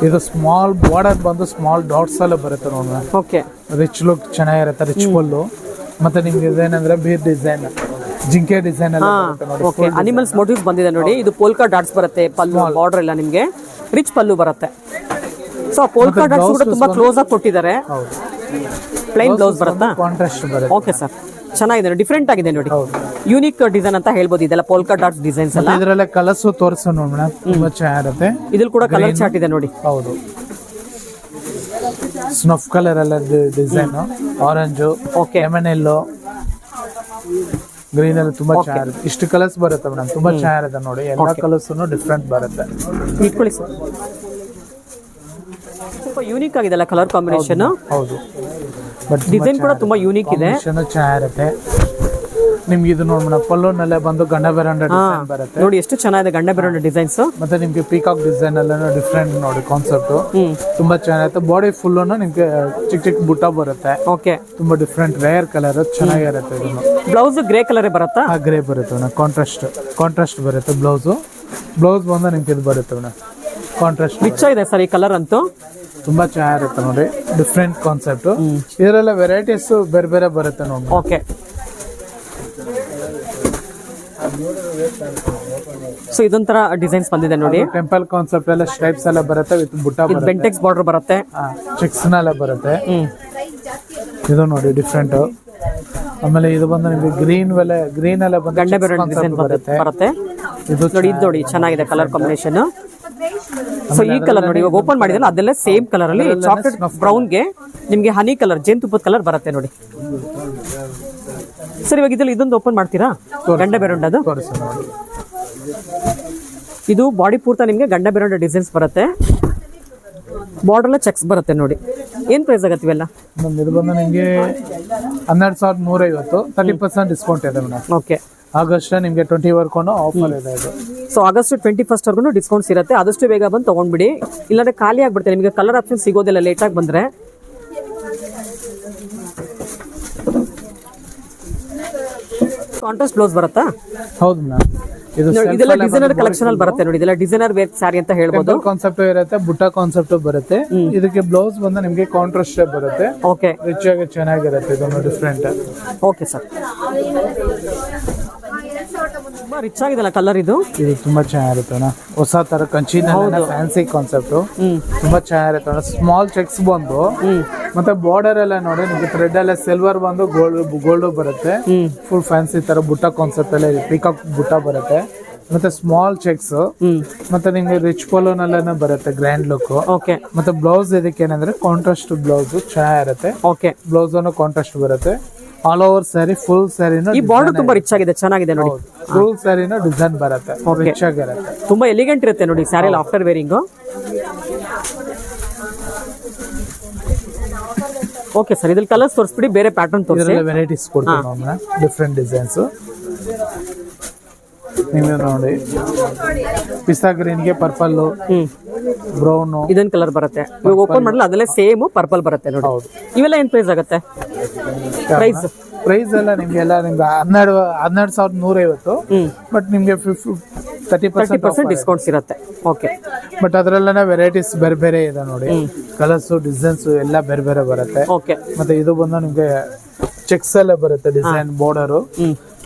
ಇದು ಸ್ಮಾಲ್ ಬಾರ್ಡರ್ ಬಂದು ಸ್ಮಾಲ್ ಡಾಟ್ಸ್ ಎಲ್ಲ ಬರುತ್ತೆ ನೋಡಿ. ಓಕೆ, ರಿಚ್ ಲುಕ್ ಚೆನ್ನಾಗಿರುತ್ತೆ, ರಿಚ್ ಫುಲ್ಲು. ಮತ್ತೆ ನಿಮ್ಗೆ ಇದೇನಂದ್ರೆ ಬೀರ್ ಡಿಸೈನ್, ಜಿಂಕೆ ಡಿಸೈನ್ ಎಲ್ಲ ಓಕೆ, ಅನಿಮಲ್ಸ್ ಮೋಟಿವ್ಸ್ ಬಂದಿದೆ ನೋಡಿ. ಇದು ಪೋಲ್ಕಾ ಡಾಟ್ಸ್ ಬರುತ್ತೆ, ಪಲ್ಲು ಬಾರ್ಡರ್ ಎಲ್ಲ ನಿಮ್ಗೆ ರಿಚ್ ಪಲ್ಲು ಬರುತ್ತೆ. ಸೊ ಪೋಲ್ಕಾ ಡಾಟ್ಸ್ ಕೂಡ ತುಂಬಾ ಕ್ಲೋಸ್ ಆಗಿ ಕೊಟ್ಟಿದ್ದಾರೆ. ಪ್ಲೈನ್ ಬ್ಲೌಸ್ ಬರುತ್ತಾ? ಕಾಂಟ್ರಾಸ್ಟ್ ಬರುತ್ತೆ. ಓಕೆ ಸರ್, ಚೆನ್ನಾಗಿದೆ, ಡಿಫ್ರೆಂಟ್ ಆಗಿದೆ ನೋಡಿ. ಯೂನಿಕ್ ಡಿಸೈನ್ ಅಂತ ಹೇಳ್ಬೋದು. ಇದೆಲ್ಲ ಪೋಲ್ಕಾ ಡಾಟ್ಸ್ ಡಿಸೈನ್ಸ್ ಎಲ್ಲ. ಇದರಲ್ಲೇ ಕಲರ್ಸ್ ತೋರಿಸು ನೋಡಿ ಮೇಡಮ್, ತುಂಬಾ ಚೆನ್ನಾಗಿರುತ್ತೆ. ಇದ್ರಲ್ಲಿ ಕೂಡ ಕಲರ್ ಚಾರ್ಟ್ ಇದೆ ನೋಡಿ. ಹೌದು, ಸ್ನಫ್ ಕಲರ್ ಎಲ್ಲ design, orange, lemon yellow, green ಎಲ್ಲ ತುಂಬಾ ಚೆನ್ನಾಗಿರುತ್ತೆ. ಇಷ್ಟು ಕಲರ್ಸ್ ಬರುತ್ತೆ ಮೇಡಮ್, ತುಂಬಾ ಚೆನ್ನಾಗಿರುತ್ತೆ ನೋಡಿ. ಎಲ್ಲ ಕಲರ್ಸ್ ಡಿಫ್ರೆಂಟ್ ಬರುತ್ತೆ. ಇಟ್ಕೊಳ್ಳಿ ಸರ್, ಸ್ವಲ್ಪ ಯೂನಿಕ್ ಆಗಿದೆ ಅಲ್ಲ ಕಲರ್ ಕಾಂಬಿನೇಷನ್. ಹೌದು, ಬಟ್ ಡಿಸೈನ್ ಕೂಡ ತುಂಬಾ ಯೂನಿಕ್ ಇದೆ, ಚೆನ್ನಾಗಿರುತ್ತೆ. ನಿಮ್ಗೆ ಇದು ನೋಡಿ ಮೇಡಮ್, ಪಲ್ಲೋನಲ್ಲೇ ಬಂದು ಗಂಡ ಬೆರಂಡ ಡಿಸೈನ್ ಬರುತ್ತೆ ನೋಡಿ. ಎಷ್ಟು ಚೆನ್ನಾಗಿದೆ ಗಂಡ ಬೆರಂಡ ಡಿಸೈನ್ಸ್. ಮತ್ತೆ ನಿಮ್ಗೆ ಪೀಕಾಕ್ ಡಿಸೈನ್ ಎಲ್ಲ ಡಿಫ್ರೆಂಟ್ ನೋಡಿ ಕಾನ್ಸೆಪ್ಟ್. ತುಂಬಾ ಚೆನ್ನಾಗಿರುತ್ತೆ. ಬಾಡಿ ಫುಲ್ ನಿಮ್ಗೆ ಚಿಕ್ಕ ಚಿಕ್ಕ ಬುಟ್ಟ ಬರುತ್ತೆ. ಓಕೆ, ತುಂಬಾ ಡಿಫ್ರೆಂಟ್ ರೇರ್ ಕಲರ್ ಚೆನ್ನಾಗಿರುತ್ತೆ. ಇದನ್ನು ಬ್ಲೌಸ್ ಗ್ರೇ ಕಲರ್ ಬರುತ್ತಾ? ಗ್ರೇ ಬರುತ್ತೆ, ಕಾಂಟ್ರಾಸ್ಟ್ ಬರುತ್ತೆ. ಬ್ಲೌಸ್ ಬಂದು ನಿಮ್ಗೆ ಇದು ಬರುತ್ತೆ ಮೇಡಮ್, ಕಾಂಟ್ರಾಸ್ಟ್. ರಿಚ್ ಇದೆ ಸರ್ ಈ ಕಲರ್ ಅಂತೂ, ತುಂಬಾ ಚೆನ್ನಾಗಿರುತ್ತೆ ನೋಡಿ. Different concept. ಇದರೆಲ್ಲ ವೆರೈಟೀಸ್ ಬೇರೆ ಬೇರೆ ಬರುತ್ತೆ ನೋಡಿ. ಓಕೆ, ಸೊ ಇದೊಂಥರ ಡಿಸೈನ್ಸ್ ಬಂದಿದೆ ನೋಡಿ. ಟೆಂಪಲ್ ಕಾನ್ಸೆಪ್ಟ್ ಎಲ್ಲ ಸ್ಟೈಪ್ಸ್ ಎಲ್ಲ ಬರುತ್ತೆ ವಿತ್ ಬುಟ್ಟ ಬರುತ್ತೆ. ಬೆಂಟೆಕ್ಸ್ ಬಾರ್ಡರ್ ಬರುತ್ತೆ, ಚೆಕ್ಸ್ ಎಲ್ಲ ಬರುತ್ತೆ. ಇದು ನೋಡಿ ಡಿಫ್ರೆಂಟ್. ಆಮೇಲೆ ಇದು ಬಂದು ನಿಮಗೆ ಗ್ರೀನ್ ಎಲ್ಲ ಬಂದು ಗಂಡ ಬೆರಳು ಡಿಸೈನ್ ಬರುತ್ತೆ. ಇದು ನೋಡಿ ಚೆನ್ನಾಗಿದೆ ಕಲರ್ ಕಾಂಬಿನೇಷನ್. ಸೊ ಈ ಕಲರ್ ನೋಡಿ, ಇವಾಗ ಓಪನ್ ಮಾಡಿದ್ರೆ ಅದೆಲ್ಲ ಸೇಮ್ ಕಲರ್ ಅಲ್ಲಿ ಚಾಕ್ಲೇಟ್ ಬ್ರೌನ್ಗೆ ನಿಮ್ಗೆ ಹನಿ ಕಲರ್, ಜೇನುತುಪ್ಪದ ಕಲರ್ ಬರುತ್ತೆ ನೋಡಿ. ಸರ್ ಇವಾಗ ಇದ್ರಲ್ಲಿ ಇದೊಂದು ಓಪನ್ ಮಾಡ್ತೀರಾ? ಗಂಡ ಬೆರೊಂಡದು. ಇದು ಬಾಡಿ ಪೂರ್ತಿ ನಿಮ್ಗೆ ಗಂಡ ಬೆರೊಂಡ ಡಿಸೈನ್ಸ್ ಬರುತ್ತೆ. ಬಾರ್ಡರ್ ಚೆಕ್ಸ್ ಬರುತ್ತೆ ನೋಡಿ. ಏನ್ ಪ್ರೈಸ್ ಆಗತ್ತೆ ಇವೆಲ್ಲ? ಇದು ಬಂದು ನಿಮಗೆ 12,150, 30% ಡಿಸ್ಕೌಂಟ್ ಇದೆ ಮೇಡಮ್. ಓಕೆ, ಆಗಸ್ಟ್ ನಿಮಗೆ 20 ವರ್ಗೂ ಆಫರ್ ಇದೆ ಇದು. ಸೊ ಆಗಸ್ಟ್ 21 ವರ್ಗು ಡಿಸ್ಕೌಂಟ್ಸ್ ಇರುತ್ತೆ. ಆದಷ್ಟು ಬೇಗ ಬಂದು ತಗೊಂಡ್ಬಿಡಿ, ಇಲ್ಲಾಂದ್ರೆ ಖಾಲಿ ಆಗ್ಬಿಡುತ್ತೆ. ನಿಮಗೆ ಕಲರ್ ಆಪ್ಷನ್ ಸಿಗೋದಿಲ್ಲ ಲೇಟ್ ಆಗಿ ಬಂದ್ರೆ. ಕಾಂಟ್ರಾಸ್ಟ್ ಬ್ಲೌಸ್ ಬರುತ್ತಾ? ಹೌದು ಮೇಡಮ್, ಇದು ಇದೆಲ್ಲ ಡಿಸೈನರ್ ಕಲೆಕ್ಷನ್ ಅಲ್ಲಿ ಬರುತ್ತೆ ನೋಡಿ, ಇದೆಲ್ಲ ಡಿಸೈನರ್ ವೇರ್ ಸ್ಯಾರಿ ಅಂತ ಹೇಳ್ಬೋದು. ಕಾನ್ಸೆಪ್ಟ್ ಇರುತ್ತೆ, ಬುಟ್ಟ ಕಾನ್ಸೆಪ್ಟ್ ಬರುತ್ತೆ. ಇದಕ್ಕೆ ಬ್ಲೌಸ್ ಬಂದು ನಿಮ್ಗೆ ಕಾಂಟ್ರಾಸ್ಟ್ ಬರುತ್ತೆ. ಓಕೆ, ರಿಚ್ ಆಗಿ ಚೆನ್ನಾಗಿರುತ್ತೆ, ಇದೊಂದು ಡಿಫ್ರೆಂಟ್. ಓಕೆ ಸರ್, ತುಂಬಾ ರಿಚ್ ಆಗಿದೆಲ್ಲ ಕಲರ್. ಇದು ತುಂಬಾ ಚೆನ್ನಾಗಿರುತ್ತೆ, ಹೊಸ ತರ ಕಂಚಿನ ಫ್ಯಾನ್ಸಿ ಕಾನ್ಸೆಪ್ಟ್, ತುಂಬಾ ಚೆನ್ನಾಗಿರುತ್ತೆ. ಸ್ಮಾಲ್ ಚೆಕ್ಸ್ ಬಂದು ಮತ್ತೆ ಬಾರ್ಡರ್ ಎಲ್ಲ ನೋಡಿ ನಿಮ್ಗೆ ಥ್ರೆಡ್ ಎಲ್ಲ ಸಿಲ್ವರ್ ಬಂದು ಗೋಲ್ಡ್ ಬರುತ್ತೆ. ಫುಲ್ ಫ್ಯಾನ್ಸಿ ತರ ಬುಟ್ಟ ಕಾನ್ಸೆಪ್ಟ್ ಎಲ್ಲ ಪಿಕಾಕ್ ಬುಟ್ಟ ಬರುತ್ತೆ. ಮತ್ತೆ ಸ್ಮಾಲ್ ಚೆಕ್ಸ್, ಮತ್ತೆ ನಿಮ್ಗೆ ರಿಚ್ ಪೋಲೋನಲ್ಲೇನೆ ಬರುತ್ತೆ, ಗ್ರ್ಯಾಂಡ್ ಲುಕ್. ಓಕೆ, ಮತ್ತೆ ಬ್ಲೌಸ್ ಇದಕ್ಕೆ ಏನಂದ್ರೆ ಕಾಂಟ್ರಾಸ್ಟ್ ಬ್ಲೌಸ್ ಚೆನ್ನಾಗಿರುತ್ತೆ. ಓಕೆ, ಬ್ಲೌಸ್ ಅನ್ನು ಕಾಂಟ್ರಾಸ್ಟ್ ಬರುತ್ತೆ. ಆಲ್ ಓವರ್ ಸ್ಯಾರಿ ಫುಲ್ ಸ್ಯಾರಿನ ಈ ಬಾರ್ಡರ್ ತುಂಬಾ ರಿಚ್ ಆಗಿದೆ, ಚೆನ್ನಾಗಿದೆ ನೋಡಿ. ಫುಲ್ ಸ್ಯಾರಿನ ಡಿಸೈನ್ ಬರುತ್ತೆ, ರಿಚ್ ಆಗಿರುತ್ತೆ, ತುಂಬಾ ಎಲಿಗೆಂಟ್ ಇರುತ್ತೆ ನೋಡಿ sari after wearing. Okay sir, ಇದ್ರಲ್ಲಿ ಕಲರ್ಸ್ ತೋರಿಸ್ಬಿಡಿ, ಬೇರೆ ಪ್ಯಾಟರ್ನ್ ತೋರಿಸಿ. ವೆರೈಟೀಸ್ ಕೊಡ್ತೀವಿ, ಡಿಫ್ರೆಂಟ್ ಡಿಸೈನ್ಸ್. ನೀವು ನೋಡಿ ಪಿಸ್ತಾ ಗ್ರೀನ್ಗೆ ಪರ್ಪಲ್, ಬ್ರೌನ್, ಇದೊಂದು ಕಲರ್ ಬರುತ್ತೆ. ಇವಾಗ ಓಪನ್ ಮಾಡಲ್ಲ, ಅದಲ್ಲೇ ಸೇಮ್ ಪರ್ಪಲ್ ಬರುತ್ತೆ ನೋಡಿ. ಇವೆಲ್ಲ ಏನ್ ಪ್ರೈಸ್ ಆಗುತ್ತೆ? ಪ್ರೈಸ್ ಎಲ್ಲ ನಿಮ್ಗೆಲ್ಲ ನಿಮ್ಗೆ 12,150. ಬಟ್ ನಿಮ್ಗೆ 30% ಡಿಸ್ಕೌಂಟ್ಸ್ ಇರುತ್ತೆ. ಓಕೆ, ಬಟ್ ಅದ್ರಲ್ಲೆಲ್ಲ ವೆರೈಟೀಸ್ ಬೇರೆ ಬೇರೆ ಇದೆ ನೋಡಿ, ಕಲರ್ಸ್ ಡಿಸೈನ್ಸ್ ಎಲ್ಲ ಬೇರೆ ಬೇರೆ ಬರುತ್ತೆ. ಓಕೆ, ಮತ್ತೆ ಇದು ಬಂದು ನಿಮ್ಗೆ ಚೆಕ್ಸ್ ಎಲ್ಲ ಬರುತ್ತೆ, ಡಿಸೈನ್ ಬಾರ್ಡರ್.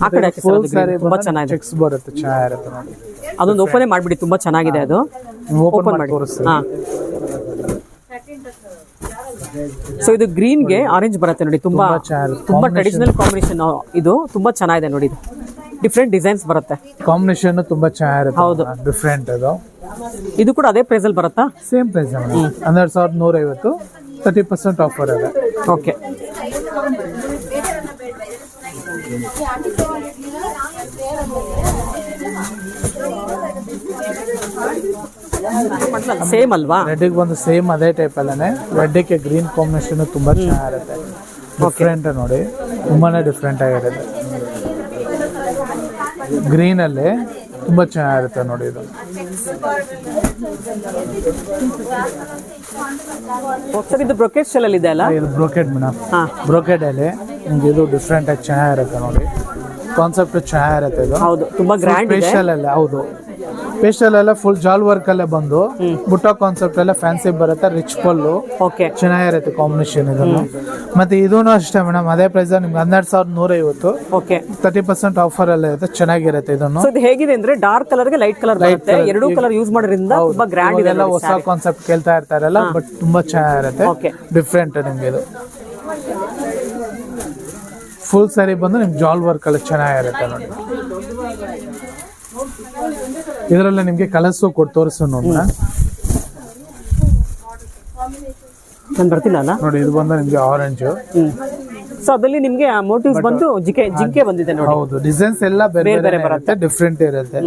ಆ ಕಡೆ ಫುಲ್ ಸ್ಯಾರಿ ತುಂಬಾ ಚೆನ್ನಾಗಿದೆ, ಚೆಕ್ಸ್ ಬರುತ್ತೆ, ಚೆನ್ನಾಗಿರುತ್ತೆ ನೋಡಿ. ಅದೊಂದು ಓಪನ್ ಮಾಡ್ಬಿಡಿ, ತುಂಬಾ ಚೆನ್ನಾಗಿದೆ ಅದು. ಓಪನ್ ಮಾಡಿ ತೋರಿಸ್ತೀನಿ. ಸೊ ಇದು ಗ್ರೀನ್ ಗೆ ಆರೆಂಜ್ ಬರುತ್ತೆ ನೋಡಿ, ತುಂಬಾ ಟ್ರೆಡಿಷನಲ್ ಕಾಂಬಿನೇಷನ್. ಇದು ತುಂಬಾ ಚೆನ್ನಾಗಿದೆ ನೋಡಿ, ಇದು ಡಿಫ್ರೆಂಟ್ ಡಿಸೈನ್ಸ್ ಬರುತ್ತೆ, ಕಾಂಬಿನೇಷನ್ ತುಂಬಾ ಚೆನ್ನಾಗಿರುತ್ತೆ. ಹೌದು, ಡಿಫ್ರೆಂಟ್ ಅದು. ಇದು ಕೂಡ ಅದೇ ಪ್ರೈಸ್ ಅಲ್ಲಿ ಬರುತ್ತಾ? ಸೇಮ್ ಪ್ರೈಸ್, 12,150, 30% ಆಫರ್ ಇದೆ. ಓಕೆ, ಸೇಮ್ ಅಲ್ವಾ? ರೆಡ್ ಬಂದು ಸೇಮ್ ಅದೇ ಟೈಪ್ ಅಲ್ಲೇ, ರೆಡ್ ಗೆ ಗ್ರೀನ್ ಕಾಂಬಿನೇಷನ್ ತುಂಬಾ ಚೆನ್ನಾಗಿರುತ್ತೆ, ಡಿಫ್ರೆಂಟ್ ನೋಡಿ, ತುಂಬಾನೇ ಡಿಫ್ರೆಂಟ್ ಆಗಿರುತ್ತೆ. ಗ್ರೀನ್ ಅಲ್ಲಿ ತುಂಬಾ ಚೆನ್ನಾಗಿರುತ್ತೆ ನೋಡಿ. ಇದು ಇದು ಬ್ರೊಕೆಟ್ ಸ್ಟೈಲ್ ಅಲ್ಲಿ ಇದೆ ಅಲ್ಲ? ಇದು ಬ್ರೊಕೆಟ್ ಮೇಡಮ್, ಬ್ರೊಕೆಟ್ ಅಲ್ಲಿ ನಿಮ್ಗೆ ಇದು ಡಿಫ್ರೆಂಟ್ ಆಗಿ ಚೆನ್ನಾಗಿರುತ್ತೆ ನೋಡಿ, ಕಾನ್ಸೆಪ್ಟ್ ಚೆನ್ನಾಗಿರುತ್ತೆ. ಇದು ಹೌದು, ತುಂಬಾ ಗ್ರ್ಯಾಂಡ್ ಇದೆ. ಪೇಸ್ಟಲ್ ಅಲ್ಲ, ಹೌದು, ಪೇಸ್ಟಲ್ ಎಲ್ಲ ಫುಲ್ ಜಾಲ್ ವರ್ಕ್ ಅಲ್ಲೇ ಬಂದು ಬುಟ್ಟ ಕಾನ್ಸೆಪ್ಟ್ ಎಲ್ಲ ಫ್ಯಾನ್ಸಿ ಬರುತ್ತೆ, ರಿಚ್ ಪಲ್ಲು. ಓಕೆ, ಚೆನ್ನಾಗಿರುತ್ತೆ ಕಾಂಬಿನೇಷನ್ ಇದನ್ನು. ಮತ್ತೆ ಇದೂನು ಅಷ್ಟೇ ಮೇಡಮ್, ಅದೇ ಪ್ರೈಸ್ ನಿಮ್ಗೆ 12,150. ಓಕೆ, 30% ಆಫರ್ ಎಲ್ಲ ಇರುತ್ತೆ, ಚೆನ್ನಾಗಿರುತ್ತೆ ಇದನ್ನು. ಇದು ಹೇಗಿದೆ ಅಂದ್ರೆ ಡಾರ್ಕ್ ಕಲರ್ ಗೆ ಲೈಟ್ ಕಲರ್ ಬರುತ್ತೆ, ಎರಡೂ ಕಲರ್ ಯೂಸ್ ಮಾಡೋದ್ರಿಂದ ತುಂಬಾ ಗ್ರ್ಯಾಂಡ್ ಇದೆ. ಎಲ್ಲ ಹೊಸ ಕಾನ್ಸೆಪ್ಟ್ ಕೇಳ್ತಾ ಇರ್ತಾರಲ್ಲ, ಬಟ್ ತುಂಬಾ ಚೆನ್ನಾಗಿರುತ್ತೆ, ಡಿಫ್ರೆಂಟ್ ನಿಮ್ಗೆ. ಇದು ಫುಲ್ ಸ್ಯಾರಿ ಬಂದು ನಿಮ್ಗೆ ಜಾಲ್ ವರ್ಕ್ ಎಲ್ಲ ಚೆನ್ನಾಗಿರುತ್ತೆ ನೋಡಿ. ಇದರಲ್ಲ ನಿಮ್ಗೆ ಕಲರ್ಸ್ ತೋರಿಸು ನೋಡೋಣ. ನಾನು ಬರ್ತಿಲ್ಲ ಅಲ್ಲ ನೋಡಿ, ಇದು ಬಂದು ನಿಮ್ಗೆ ಆರೆಂಜ್. ಸೊ ಅದಲ್ಲಿ ನಿಮ್ಗೆ ಮೋಟಿವ್ಸ್ ಬಂದು ಜಿಂಕೆ ಬಂದಿದೆ ನೋಡಿ. ಹೌದು, ಡಿಸೈನ್ಸ್ ಎಲ್ಲ ಬೇರೆ ಬೇರೆ ಬರುತ್ತೆ, ಡಿಫ್ರೆಂಟ್ ಇರುತ್ತೆ.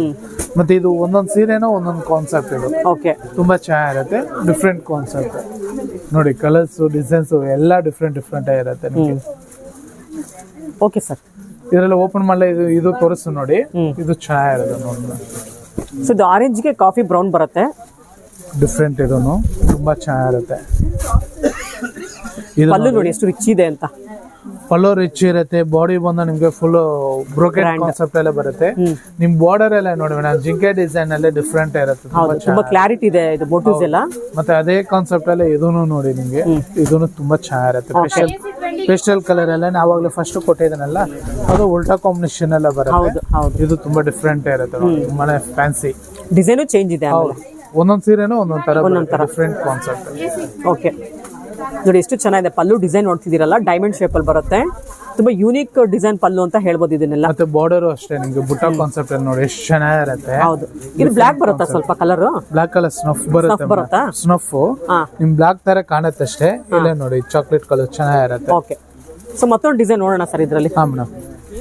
ಮತ್ತೆ ಇದು ಒಂದೊಂದು ಸೀರೆನೋ ಒಂದೊಂದು ಕಾನ್ಸೆಪ್ಟ್. ಇದು ಓಕೆ, ತುಂಬಾ ಚೆನ್ನಾಗಿರುತ್ತೆ, ಡಿಫ್ರೆಂಟ್ ಕಾನ್ಸೆಪ್ಟ್ ನೋಡಿ. ಕಲರ್ಸ್ ಡಿಸೈನ್ಸ್ ಎಲ್ಲ ಡಿಫ್ರೆಂಟ್ ಆಗಿರುತ್ತೆ ನಿಮ್ಗೆ. ಓಕೆ ಸರ್, ಇದೆಲ್ಲ ಓಪನ್ ಮಾಡಲ, ಇದು ತೋರಿಸು ನೋಡಿ, ಇದು ಚೆನ್ನಾಗಿರುತ್ತೆ ನೋಡಿ. ಸೊ ಇದು ಆರೆಂಜ್ ಗೆ ಕಾಫಿ ಬ್ರೌನ್ ಬರುತ್ತೆ, ಡಿಫ್ರೆಂಟ್. ಇದನ್ನು ತುಂಬಾ ಚೆನ್ನಾಗಿರುತ್ತೆ. ಪಲ್ಲು ನೋಡಿ ಎಷ್ಟು ರಿಚ್ ಇದೆ ಅಂತ. ಪಲ್ಲೋ ರಿಚ್ ಇರುತ್ತೆ, ಬಾಡಿ ಬಂದು ನಿಮ್ಗೆ ಫುಲ್ ಬ್ರೋಕೆಟ್ ಕಾನ್ಸೆಪ್ಟ್ ಎಲ್ಲ ಬರುತ್ತೆ. ನಿಮ್ ಬಾರ್ಡರ್ ಎಲ್ಲ ನೋಡಿ ಮೇಡಮ್, ಜಿಂಕೆ ಡಿಸೈನ್ ಎಲ್ಲ ಡಿಫ್ರೆಂಟ್ ಇರುತ್ತೆ, ತುಂಬಾ ಕ್ಲಾರಿಟಿ ಇದೆ ಇದು ಮೋಟಿವ್ಸ್ ಎಲ್ಲ. ಮತ್ತೆ ಅದೇ ಕಾನ್ಸೆಪ್ಟ್ ಎಲ್ಲ ಇದೂನು ನೋಡಿ ನಿಮ್ಗೆ, ಇದೂನು ತುಂಬಾ ಚೆನ್ನಾಗಿರುತ್ತೆ. ಪೇಸ್ಟಲ್ ಕಲರ್ ಎಲ್ಲ ನಾವಾಗ್ಲೇ ಫಸ್ಟ್ ಕೊಟ್ಟಿದ್ದಾನಲ್ಲ, ಅದು ಉಲ್ಟಾ ಕಾಂಬಿನೇಷನ್ ಎಲ್ಲ ಬರುತ್ತೆ. ಇದು ತುಂಬಾ ಡಿಫ್ರೆಂಟ್ ಇರುತ್ತೆ, ತುಂಬಾನೇ ಫ್ಯಾನ್ಸಿ ಡಿಸೈನು ಚೇಂಜ್ ಇದೆ. ಒಂದೊಂದ್ ಸೀರೆನೂ ಒಂದೊಂದ್ ತರ ಡಿಫ್ರೆಂಟ್ ಕಾನ್ಸೆಪ್ಟ್. ಓಕೆ, ನೋಡಿ ಎಷ್ಟು ಚೆನ್ನಾಗಿದೆ. ಪಲ್ಲು ಡಿಸೈನ್ ನೋಡ್ತಿದ್ದೀರಲ್ಲ, ಡೈಮಂಡ್ ಶೇಪ್ ಅಲ್ಲಿ ಬರುತ್ತೆ, ತುಂಬಾ ಯೂನಿಕ್ ಡಿಸೈನ್ ಪಲ್ಲು ಅಂತ ಹೇಳ್ಬೋದು ಇದನ್ನೆಲ್ಲ. ಮತ್ತೆ ಬಾರ್ಡರ್ ಅಷ್ಟೇ ನಿಮ್ಗೆ ಬುಟ್ಟ ಕಾನ್ಸೆಪ್ಟ್ ಅಲ್ಲಿ ನೋಡಿ ಎಷ್ಟು ಚೆನ್ನಾಗಿರುತ್ತೆ. ಹೌದು, ಇದು ಬ್ಲಾಕ್ ಬರುತ್ತಾ ಸ್ವಲ್ಪ ಕಲರ್? ಬ್ಲಾಕ್ ಕಲರ್ ಸ್ನಫ್ ಬರುತ್ತೆ, ಸ್ನಫ್ ನಿಮ್ ಬ್ಲಾಕ್ ತರ ಕಾಣುತ್ತೆ ಅಷ್ಟೇ. ಇಲ್ಲ ನೋಡಿ, ಚಾಕ್ಲೇಟ್ ಕಲರ್ ಚೆನ್ನಾಗಿರುತ್ತೆ. ಓಕೆ, ಸೊ ಮತ್ತೊಂದು ಡಿಸೈನ್ ನೋಡೋಣ ಸರ್ ಇದರಲ್ಲಿ. ಹಾ ಮೇಡಮ್,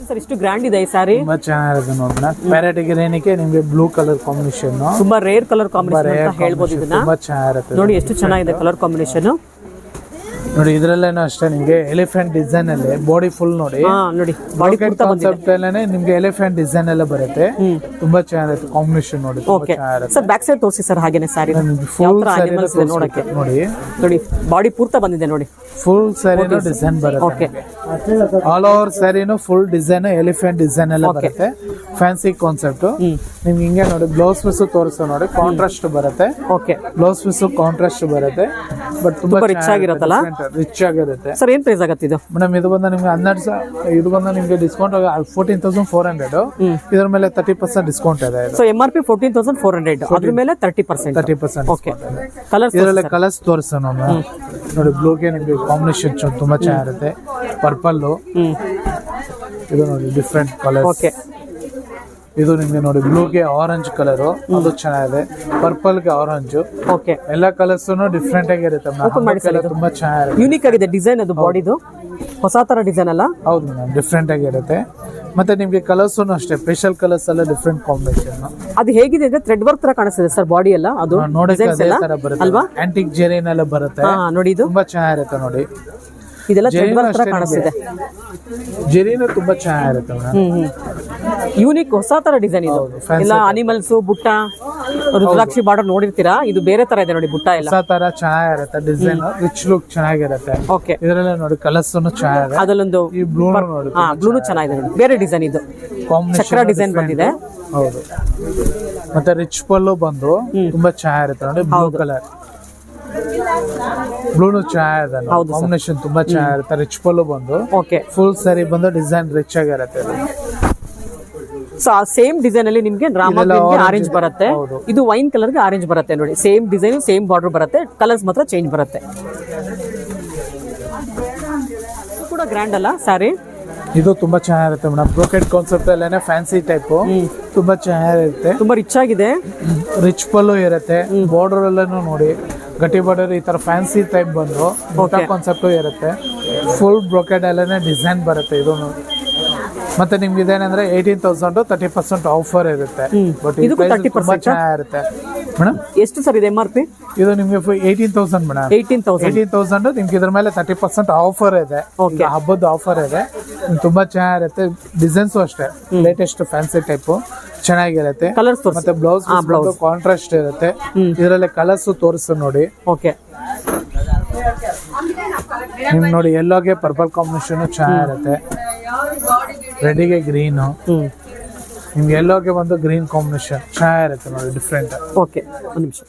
ಸರ್ ಇಷ್ಟು ಗ್ರ್ಯಾಂಡ್ ಇದೆ ಈ ಸಾರಿ, ತುಂಬಾ ಚೆನ್ನಾಗಿರುತ್ತೆ ನೋಡೋಣ. ಪ್ಯಾರೆಟ್ ಗ್ರೀನ್ಗೆ ನಿಮ್ಗೆ ಬ್ಲೂ ಕಲರ್ ಕಾಂಬಿನೇಷನ್, ತುಂಬಾ ರೇರ್ ಕಲರ್ ಕಾಂಬಿನೇಷನ್ ಅಂತ ಹೇಳ್ಬೋದು ಇದನ್ನ. ತುಂಬಾ ಚೆನ್ನಾಗಿರುತ್ತೆ ನೋಡಿ ಎಷ್ಟು ಚೆನ್ನಾಗಿದೆ ಕಲರ್ ಕಾಂಬಿನೇಷನ್. ನೋಡಿ ಇದ್ರಲ್ಲೇನೋ ಅಷ್ಟೇ ನಿಮ್ಗೆ ಎಲಿಫೆಂಟ್ ಡಿಸೈನ್ ಅಲ್ಲಿ ಬಾಡಿ ಫುಲ್ ನೋಡಿ ನೋಡಿ ಬಾಡಿ ಕಾನ್ಸೆಪ್ಟ್ ಅಲ್ಲೇನೆ ನಿಮ್ಗೆ ಎಲಿಫೆಂಟ್ ಡಿಸೈನ್ ಎಲ್ಲ ಬರುತ್ತೆ. ತುಂಬಾ ಚೆನ್ನಾಗಿರುತ್ತೆ ಕಾಂಬಿನೇಷನ್ ನೋಡಿ. ಸರ್ ಬ್ಯಾಕ್ ಸೈಡ್ ತೋರಿಸಿ ಸರ್ ಹಾಗೇನೆ ಸ್ಯಾರಿ ನೋಡಕ್ಕೆ ನೋಡಿ ನೋಡಿ ಬಾಡಿ ಪೂರ್ತಿ ಬಂದಿದೆ ನೋಡಿ. ಫುಲ್ ಸ್ಯಾರಿನೂ ಡಿಸೈನ್ ಬರುತ್ತೆ. ಆಲ್ ಓವರ್ ಸ್ಯಾರಿನೂ ಫುಲ್ ಡಿಸೈನ್ ಎಲಿಫೆಂಟ್ ಡಿಸೈನ್ ಎಲ್ಲ ಬರುತ್ತೆ. ಫ್ಯಾನ್ಸಿ ಕಾನ್ಸೆಪ್ಟ್ ನಿಮ್ಗೆ ಹಿಂಗೆ ನೋಡಿ ಬ್ಲೌಸ್ ಪೀಸ್ ತೋರಿಸ್ತಾ ನೋಡಿ ಕಾಂಟ್ರಾಸ್ಟ್ ಬರುತ್ತೆ. ಬ್ಲೌಸ್ ಪೀಸ್ ಕಾಂಟ್ರಾಸ್ಟ್ ಬರುತ್ತೆ. ಬಟ್ ತುಂಬಾ ರಿಚ್ ಆಗಿರುತ್ತಲ್ಲ, ರಿಚ್ ಆಗಿರುತ್ತೆ. ಸರ್ ಏನ್ ಪ್ರೈಸ್ ಆಗುತ್ತೆ ಇದು? ಮೇಡಮ್ ಇದು ಬಂದು ನಿಮ್ಗೆ 12,000, ಇದು ಬಂದು ನಿಮ್ಗೆ ಡಿಸ್ಕೌಂಟ್ 14,400. ಇದ್ರ ಮೇಲೆ 30% ಡಿಸ್ಕೌಂಟ್ ಇದೆ. ಸೊ MRP 14,400, ಅದ್ರ ಮೇಲೆ 30%. ಓಕೆ. ಕಲರ್ಸ್ ಇದರಲ್ಲಿ ಕಲರ್ಸ್ ತೋರಿಸೋಣ ನೋಡಿ. ಬ್ಲೂಗೆ ನಿಮ್ಗೆ ಕಾಂಬಿನೇಷನ್ ತುಂಬಾ ಚೆನ್ನಾಗಿರುತ್ತೆ. ಪರ್ಪಲ್ ಇದು ನೋಡಿ ಡಿಫ್ರೆಂಟ್ ಕಲರ್. ಓಕೆ. ಇದು ನಿಮ್ಗೆ ನೋಡಿ ಬ್ಲೂಗೆ ಆರೆಂಜ್ ಕಲರ್, ಅದು ಚೆನ್ನಾಗಿದೆ. ಪರ್ಪಲ್ ಗೆ ಆರೆಂಜ್. ಓಕೆ. ಎಲ್ಲ ಕಲರ್ಸ್ ಡಿಫ್ರೆಂಟ್ ಆಗಿರುತ್ತೆ. ತುಂಬಾ ಚೆನ್ನಾಗಿದೆ, ಯೂನಿಕ್ ಆಗಿದೆ ಡಿಸೈನ್. ಅದು ಬಾಡಿದು ಹೊಸ ತರ ಡಿಸೈನ್ ಅಲ್ಲ? ಹೌದು ಮೇಡಮ್, ಡಿಫ್ರೆಂಟ್ ಆಗಿರುತ್ತೆ. ಮತ್ತೆ ನಿಮ್ಗೆ ಕಲರ್ಸ್ ಅಷ್ಟೇ ಸ್ಪೆಷಲ್ ಕಲರ್ಸ್ ಎಲ್ಲ ಡಿಫ್ರೆಂಟ್ ಕಾಂಬಿನೇಷನ್. ಅದು ಹೇಗಿದೆ ಅಂದ್ರೆ ಥ್ರೆಡ್ ವರ್ಕ್ ತರ ಕಾಣಿಸ್ತಿದೆ ಸರ್ ಬಾಡಿ ಎಲ್ಲ. ಅದು ನೋಡಿ ಅಲ್ವಾ, ಆಂಟಿಕ್ ಜೆರಿನ್ ಎಲ್ಲ ಬರುತ್ತೆ ನೋಡಿ. ಇದು ತುಂಬಾ ಚೆನ್ನಾಗಿರುತ್ತೆ ನೋಡಿ. ಇದೆಲ್ಲ ಥ್ರೆಡ್ ವರ್ಕ್ ತರ ಕಾಣಿಸ್ತಿದೆ. ಜೆರಿನು ತುಂಬಾ ಚೆನ್ನಾಗಿರುತ್ತೆ. ಯೂನಿಕ್ ಹೊಸ ತರ ಡಿಸೈನ್ ಇದು. ಎಲ್ಲ ಅನಿಮಲ್ಸ್, ಬುಟ್ಟ, ರುದ್ರಾಕ್ಷಿ ಬಾರ್ಡರ್ ನೋಡಿರ್ತೀರಾ, ಇದು ಬೇರೆ ತರ ಇದೆ ನೋಡಿ. ಬುಟ್ಟ ಎಲ್ಲ ಹೊಸ ತರ ಚೆನ್ನಾಗಿರುತ್ತೆ. ಡಿಸೈನ್ ರಿಚ್ ಲುಕ್ ಚೆನ್ನಾಗಿರುತ್ತೆ. ಓಕೆ. ಇದರಲ್ಲಿ ನೋಡಿ ಕಲರ್ಸ್ ಚೆನ್ನಾಗಿದೆ. ಅದರಲ್ಲೊಂದು ಈ ಬ್ಲೂ ನೋಡಿ, ಬ್ಲೂನು ಚೆನ್ನಾಗಿದೆ ನೋಡಿ. ಬೇರೆ ಡಿಸೈನ್ ಇದು, ಚಕ್ರ ಡಿಸೈನ್ ಬಂದಿದೆ. ಹೌದು. ಮತ್ತೆ ರಿಚ್ ಪಲ್ಲು ಬಂದು ತುಂಬಾ ಚೆನ್ನಾಗಿರುತ್ತೆ ನೋಡಿ. ಬ್ಲೂ ಕಲರ್, ಬ್ಲೂನು ಚೆನ್ನಾಗಿದೆ. ಕಾಂಬಿನೇಷನ್ ತುಂಬಾ ಚೆನ್ನಾಗಿರುತ್ತೆ. ರಿಚ್ ಪಲ್ಲು ಬಂದು ಫುಲ್ ಸ್ಯಾರಿ ಬಂದು ಡಿಸೈನ್ ರಿಚ್ ಆಗಿರುತ್ತೆ. ಸೊ ಆ ಸೇಮ್ ಡಿಸೈನ್ ಅಲ್ಲಿ ನಿಮ್ಗೆ ರಾಮ ಆರೆಂಜ್ ಬರುತ್ತೆ. ಇದು ವೈನ್ ಕಲರ್ ಗೆ ಆರೆಂಜ್ ಬರುತ್ತೆ ನೋಡಿ. ಸೇಮ್ ಡಿಸೈನ್, ಸೇಮ್ ಬಾರ್ಡರ್ ಬರುತ್ತೆ. ಕಲರ್ಸ್ ಮಾತ್ರ ಚೇಂಜ್ ಬರುತ್ತೆ. ಇದು ಕೂಡ ಗ್ರ್ಯಾಂಡ್ ಅಲ್ಲ ಸ್ಯಾರಿ? ಇದು ತುಂಬಾ ಚೆನ್ನಾಗಿರುತ್ತೆ ಮೇಡಮ್. ಬ್ರೋಕೆಟ್ ಕಾನ್ಸೆಪ್ಟ್ ಅಲ್ಲೇನೆ ಫ್ಯಾನ್ಸಿ ಟೈಪ್ ತುಂಬಾ ಚೆನ್ನಾಗಿರುತ್ತೆ. ತುಂಬಾ ರಿಚ್ ಆಗಿದೆ. ರಿಚ್ ಪಲ್ಲು ಇರುತ್ತೆ. ಬಾರ್ಡರ್ ಎಲ್ಲಾನು ನೋಡಿ ಗಟ್ಟಿ ಬಾರ್ಡರ್ ಈ ತರ ಫ್ಯಾನ್ಸಿ ಟೈಪ್ ಬಂದು ಕಾನ್ಸೆಪ್ಟ್ ಇರುತ್ತೆ. ಫುಲ್ ಬ್ರೋಕೆಟ್ ಅಲ್ಲೇನೆ ಡಿಸೈನ್ ಬರುತ್ತೆ. ಇದು ಮತ್ತೆ ನಿಮ್ಗೆ ಇದೇನಂದ್ರೆ 18,000 30% ಆಫರ್ ಇರುತ್ತೆ. ಬಟ್ ಇದು ತುಂಬಾ ಚೆನ್ನಾಗಿರುತ್ತೆ ಮೇಡಮ್. ಎಷ್ಟು ಸರ್ ಇದೆ MRP? ಇದು ನಿಮ್ಗೆ 18,000 ಮೇಡಮ್. 18,000 ನಿಮ್ಗೆ ಇದ್ರ ಮೇಲೆ 30% ಆಫರ್ ಇದೆ. ಹಬ್ಬದ ಆಫರ್ ಇದೆ. ತುಂಬಾ ಚೆನ್ನಾಗಿರುತ್ತೆ. ಡಿಸೈನ್ಸ್ ಅಷ್ಟೇ ಲೇಟೆಸ್ಟ್ ಫ್ಯಾನ್ಸಿ ಟೈಪ್ ಚೆನ್ನಾಗಿರುತ್ತೆ. ಮತ್ತೆ ಬ್ಲೌಸ್ ಕಾಂಟ್ರಾಸ್ಟ್ ಇರುತ್ತೆ. ಇದರಲ್ಲಿ ಕಲರ್ಸ್ ತೋರಿಸ್ತು ನೋಡಿ. ಓಕೆ. ನಿಮ್ಗೆ ನೋಡಿ ಎಲ್ಲೋಗೆ ಪರ್ಪಲ್ ಕಾಂಬಿನೇಷನ್ ಚೆನ್ನಾಗಿರುತ್ತೆ. ರೆಡಿಗೆ ಗ್ರೀನ್, ನಿಮ್ಗೆ ಎಲ್ಲೋಗೆ ಒಂದು ಗ್ರೀನ್ ಕಾಂಬಿನೇಷನ್ ಚೆನ್ನಾಗಿರುತ್ತೆ ನೋಡಿ. ಡಿಫ್ರೆಂಟ್. ಓಕೆ, ಒಂದು ನಿಮಿಷ.